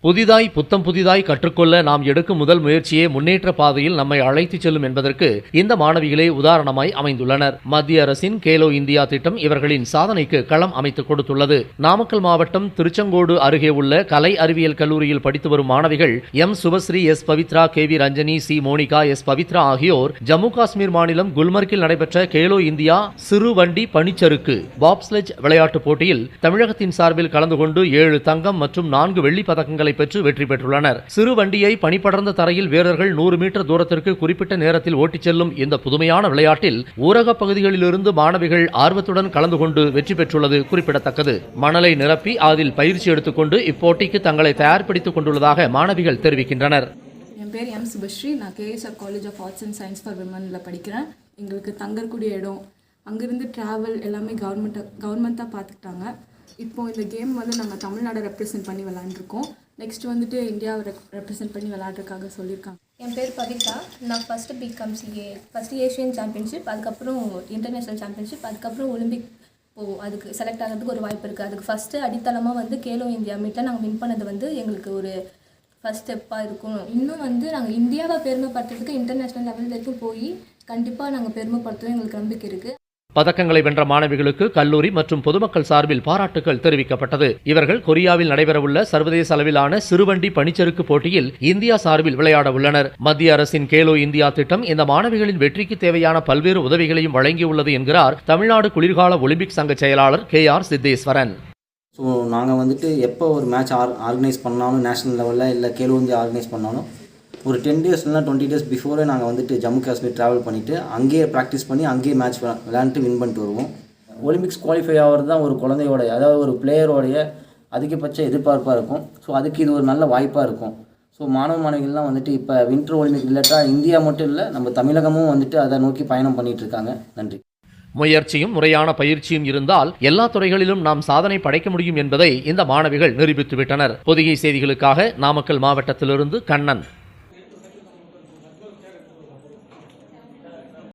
புத்தம் புதிதாய் கற்றுக்கொள்ள நாம் எடுக்கும் முதல் முயற்சியே முன்னேற்ற பாதையில் நம்மை அழைத்துச் செல்லும் என்பதற்கு இந்த மாணவிகளே உதாரணமாய் அமைந்துள்ளனர். மத்திய அரசின் கேலோ இந்தியா திட்டம் இவர்களின் சாதனைக்கு களம் அமைத்துக் கொடுத்துள்ளது. நாமக்கல் மாவட்டம் திருச்செங்கோடு அருகே உள்ள கலை அறிவியல் கல்லூரியில் படித்து வரும் மாணவிகள் M. Subashree, S. Pavithra, K. V. Ranjani, C. Monika, S. Pavithra ஆகியோர் ஜம்மு காஷ்மீர் மாநிலம் குல்மர்கில் நடைபெற்ற கேலோ இந்தியா சிறு வண்டி பனிச்சறுக்கு பாப்ஸ்லெஜ் விளையாட்டுப் போட்டியில் தமிழகத்தின் சார்பில் கலந்து கொண்டு 7 தங்கம் மற்றும் 4 வெள்ளிப் பதக்கங்களை பெற்று வெற்றி பெற்றுள்ளனர். சிறு வண்டியை பனிபடர்ந்த தரையில் வீரர்கள் 100 மீட்டர் தூரத்திற்கு குறிப்பிட்ட நேரத்தில் ஓட்டிச் செல்லும் இந்த புதுமையான விளையாட்டில் ஊரக பகுதிகளிலிருந்து மாணவிகள் ஆர்வத்துடன் கலந்து கொண்டு வெற்றி பெற்றுள்ளது குறிப்பிடத்தக்கது. மணலை நிரப்பி அதில் பயிற்சி எடுத்துக்கொண்டு இப்போட்டிக்கு தங்களை தயார்படுத்திக் கொண்டுள்ளதாக மாணவிகள் தெரிவிக்கின்றனர். என் பேர் எம். சுபஸ்ரீ. நான் KSR college of arts and science for விமனில் படிக்கிறேன். எங்களுக்கு தங்கக்கூடிய இடம், அங்கேருந்து ட்ராவல் எல்லாமே கவர்மெண்ட் தான் பார்த்துக்கிட்டாங்க. இப்போ இந்த கேம் நம்ம தமிழ்நாடை ரெப்ரசென்ட் பண்ணி விளாண்டுருக்கோம். நெக்ஸ்ட் இந்தியாவை ரெப்ரசென்ட் பண்ணி விளையாடுறதுக்காக சொல்லியிருக்காங்க. என் பேர் பவித்ரா. நான் first B Com CA, first Asian championship, அதுக்கப்புறம் இன்டர்நேஷ்னல் சாம்பியன்ஷிப், அதுக்கப்புறம் ஒலிம்பிக் போகும். அதுக்கு செலக்ட் ஆகிறதுக்கு ஒரு வாய்ப்பு இருக்குது. அதுக்கு ஃபஸ்ட்டு அடித்தளமாக கேலோ இந்தியா மீட்டில் நாங்கள் வின் பண்ணது எங்களுக்கு ஒரு ஃபஸ்ட் ஸ்டெப்பாக இருக்கும். இன்னும் நாங்கள் இந்தியாவை பெருமைப்படுத்துறதுக்கு இன்டர்நேஷ்னல் லெவல் வரைக்கும் போய் கண்டிப்பாக நாங்கள் பெருமைப்படுத்துவோம். எங்களுக்கு நம்பிக்கை இருக்குது. பதக்கங்களை வென்ற மாணவிகளுக்கு கல்லூரி மற்றும் பொதுமக்கள் சார்பில் பாராட்டுகள் தெரிவிக்கப்பட்டது. இவர்கள் கொரியாவில் நடைபெறவுள்ள சர்வதேச அளவிலான சிறுவண்டி பனிச்சறுக்கு போட்டியில் இந்தியா சார்பில் விளையாட உள்ளனர். மத்திய அரசின் கேலோ இந்தியா திட்டம் இந்த மாணவிகளின் வெற்றிக்கு தேவையான பல்வேறு உதவிகளையும் வழங்கியுள்ளது என்கிறார் தமிழ்நாடு குளிர்கால ஒலிம்பிக் சங்க செயலாளர் KR சித்தேஸ்வரன். ஸோ நாங்கள் எப்போ ஒரு மேட்ச் ஆர்கனைஸ் பண்ணாலும், நேஷனல் லெவலில் இல்லை கேலோ இந்தியா ஆர்கனைஸ் பண்ணாலும் ஒரு 10 days இல்லைனா 20 days பிஃபோரே நாங்கள் ஜம்மு காஷ்மீர் ட்ராவல் பண்ணிவிட்டு அங்கேயே ப்ராக்டிஸ் பண்ணி அங்கேயே மேட்ச் விளையாண்டுட்டு வின் பண்ணிட்டு வருவோம். ஒலிம்பிக்ஸ் குவாலிஃபை ஆகிறது தான் ஒரு குழந்தையோடைய, அதாவது ஒரு பிளேயரோடைய அதிகபட்ச எதிர்பார்ப்பாக இருக்கும். ஸோ அதுக்கு இது ஒரு நல்ல வாய்ப்பாக இருக்கும். ஸோ மாணவிகள்லாம் இப்போ வின்டர் ஒலிம்பிக் ரிலேட்டாக இந்தியா மட்டும் இல்லை, நம்ம தமிழகமும் அதை நோக்கி பயணம் பண்ணிகிட்டு இருக்காங்க. நன்றி. முயற்சியும் முறையான பயிற்சியும் இருந்தால் எல்லா துறைகளிலும் நாம் சாதனை படைக்க முடியும் என்பதை இந்த மாணவிகள் நிரூபித்துவிட்டனர். பொதிகை செய்திகளுக்காக நாமக்கல் மாவட்டத்திலிருந்து கண்ணன்.